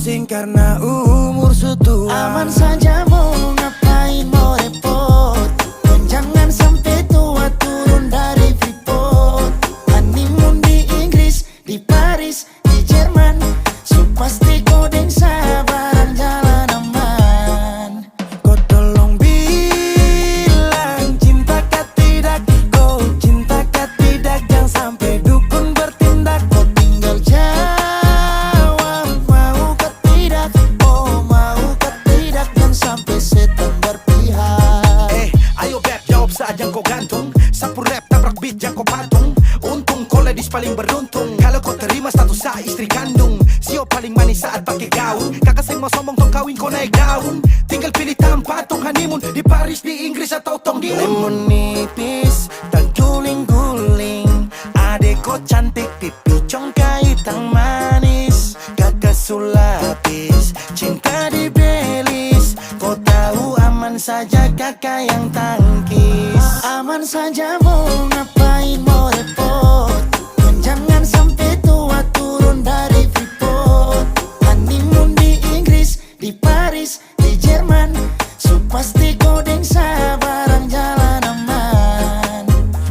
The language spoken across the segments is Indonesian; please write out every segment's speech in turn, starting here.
pusing karena umur sutua. Aman saja mau ngapain mau repot, dan jangan sampai tua turun dari Freeport. Honeymoon di Inggris, di Paris, di Jerman, so pasti kodeng sabaran jalan aman. Kau tolong bilang cinta kah tidak, kau cinta kah tidak, jangan sampai dukun bertindak. Kau tinggal jawab mau ke tidak, oh mau ke tidak, jangan sampai setan berpihak. Ayo beb jawab saja kau gantung, sapu rap tabrak beat jangan kau patung. Untung kau ladies paling beruntung, kalau kau terima status saya istri kandung. Sio paling manis saat pakai gaun, kakak saya mau sombong tong kawin kau naik daun. Tinggal pilih tempat tong honeymoon, di Paris, di Inggris atau tong di Lemon nipis dan guling-guling, adek kau cantik, pipi congkai tang manis. Kakak sulapis, cinta di Belis, kau tahu aman saja kakak yang tangkis. Aman saja mau ngapain mau repot, dan jangan sampai tua turun dari Freeport. Honeymoon di Inggris, di Paris, di Jerman, so pasti kodeng sabaran jalan aman.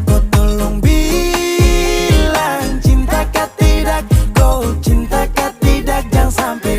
Kau tolong bilang cinta kah tidak, kau cinta kah tidak, jangan sampai